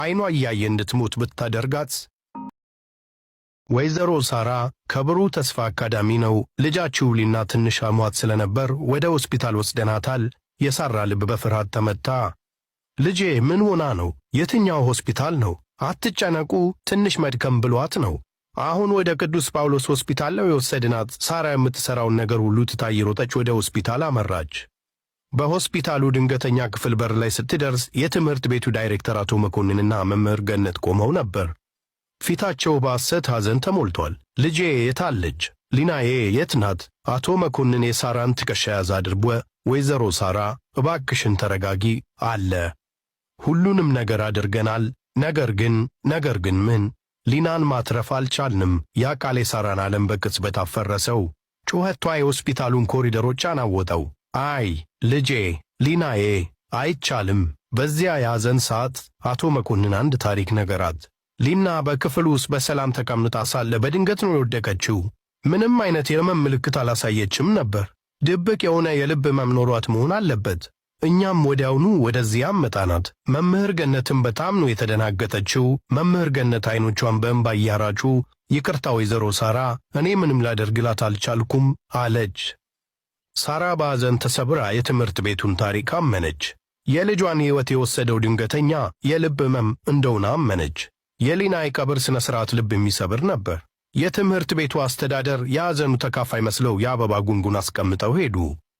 አይኗ እያየ እንድትሞት ብታደርጋት። ወይዘሮ ሳራ ከብሩህ ተስፋ አካዳሚ ነው ልጃችሁ ሊና ትንሽ አሟት ስለነበር ወደ ሆስፒታል ወስደናታል። የሳራ ልብ በፍርሃት ተመታ። ልጄ ምን ሆና ነው? የትኛው ሆስፒታል ነው? አትጨነቁ፣ ትንሽ መድከም ብሏት ነው። አሁን ወደ ቅዱስ ጳውሎስ ሆስፒታል ነው የወሰድናት። ሳራ የምትሠራውን ነገር ሁሉ ትታ እየሮጠች ወደ ሆስፒታል አመራች። በሆስፒታሉ ድንገተኛ ክፍል በር ላይ ስትደርስ የትምህርት ቤቱ ዳይሬክተር አቶ መኮንንና መምህር ገነት ቆመው ነበር። ፊታቸው በሐሰት ሐዘን ተሞልቷል። ልጄ የታለች? ሊናዬ የት ናት? አቶ መኮንን የሳራን ትከሻ ያዝ አድርጎ ወይዘሮ ሳራ እባክሽን ተረጋጊ አለ። ሁሉንም ነገር አድርገናል። ነገር ግን ምን? ሊናን ማትረፍ አልቻልንም። ያ ቃል የሳራን ዓለም በቅጽበት አፈረሰው። ጩኸቷ የሆስፒታሉን ኮሪደሮች አናወጠው። አይ ልጄ፣ ሊናዬ፣ አይቻልም። በዚያ የሐዘን ሰዓት አቶ መኮንን አንድ ታሪክ ነገራት። ሊና በክፍሉ ውስጥ በሰላም ተቀምጣ ሳለ በድንገት ነው የወደቀችው። ምንም አይነት የህመም ምልክት አላሳየችም ነበር። ድብቅ የሆነ የልብ ህመም ኖሯት መሆን አለበት። እኛም ወዲያውኑ ወደዚያ አመጣናት። መምህር ገነትም በጣም ነው የተደናገጠችው። መምህር ገነት አይኖቿን በእንባ እያራጩ ይቅርታ ወይዘሮ ሳራ፣ እኔ ምንም ላደርግላት አልቻልኩም አለች። ሳራ በሐዘን ተሰብራ የትምህርት ቤቱን ታሪክ አመነች። የልጇን ሕይወት የወሰደው ድንገተኛ የልብ ህመም እንደሆነ አመነች። የሊና የቀብር ሥነ ሥርዓት ልብ የሚሰብር ነበር። የትምህርት ቤቱ አስተዳደር የሐዘኑ ተካፋይ መስለው የአበባ ጉንጉን አስቀምጠው ሄዱ።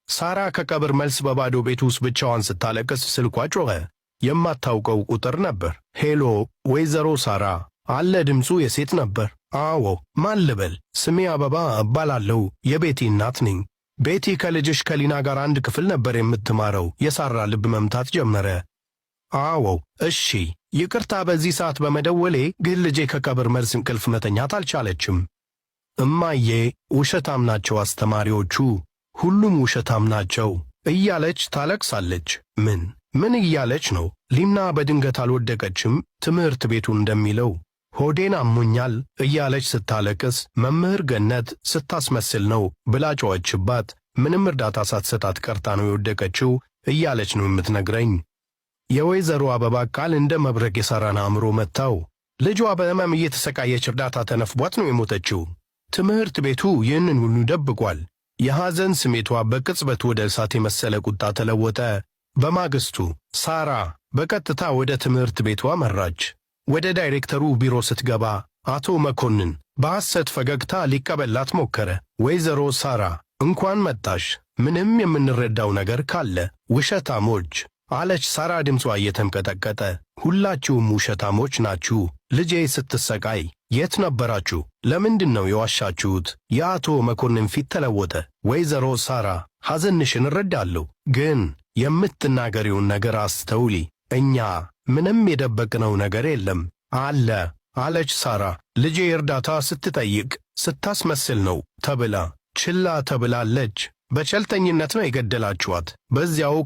ሳራ ከቀብር መልስ በባዶ ቤት ውስጥ ብቻዋን ስታለቅስ ስልኳ ጮኸ። የማታውቀው ቁጥር ነበር። ሄሎ ወይዘሮ ሳራ አለ። ድምፁ የሴት ነበር። አዎ፣ ማን ልበል? ስሜ አበባ እባላለሁ። የቤቲ እናት ነኝ። ቤቲ ከልጅሽ ከሊና ጋር አንድ ክፍል ነበር የምትማረው። የሳራ ልብ መምታት ጀመረ። አዎ፣ እሺ፣ ይቅርታ በዚህ ሰዓት በመደወሌ፣ ግን ልጄ ከቀብር መልስ እንቅልፍ መተኛት አልቻለችም። እማዬ፣ ውሸታም ናቸው አስተማሪዎቹ፣ ሁሉም ውሸታም ናቸው እያለች ታለቅሳለች። ምን እያለች ነው? ሊና በድንገት አልወደቀችም። ትምህርት ቤቱ እንደሚለው ሆዴን አሞኛል እያለች ስታለቅስ መምህር ገነት ስታስመስል ነው ብላ ጮኸችባት። ምንም እርዳታ ሳትሰጣት ቀርታ ነው የወደቀችው እያለች ነው የምትነግረኝ። የወይዘሮ አበባ ቃል እንደ መብረቅ የሳራን አእምሮ መታው። ልጇ በሕመም እየተሰቃየች እርዳታ ተነፍቧት ነው የሞተችው። ትምህርት ቤቱ ይህንን ሁሉ ደብቋል። የሐዘን ስሜቷ በቅጽበት ወደ እሳት የመሰለ ቁጣ ተለወጠ። በማግስቱ ሳራ በቀጥታ ወደ ትምህርት ቤቷ መራች። ወደ ዳይሬክተሩ ቢሮ ስትገባ አቶ መኮንን በሐሰት ፈገግታ ሊቀበላት ሞከረ። ወይዘሮ ሳራ እንኳን መጣሽ፣ ምንም የምንረዳው ነገር ካለ ውሸታሞች አለች ሳራ ድምጿ እየተንቀጠቀጠ። ሁላችሁም ውሸታሞች ናችሁ። ልጄ ስትሰቃይ የት ነበራችሁ? ለምንድን ነው የዋሻችሁት? የአቶ መኮንን ፊት ተለወጠ። ወይዘሮ ሳራ ሐዘንሽን እረዳለሁ፣ ግን የምትናገሪውን ነገር አስተውሊ። እኛ ምንም የደበቅነው ነገር የለም አለች ሳራ። ልጄ እርዳታ ስትጠይቅ ስታስመስል ነው ተብላ ችላ ተብላለች። በቸልተኝነት ነው የገደላችኋት። በዚያው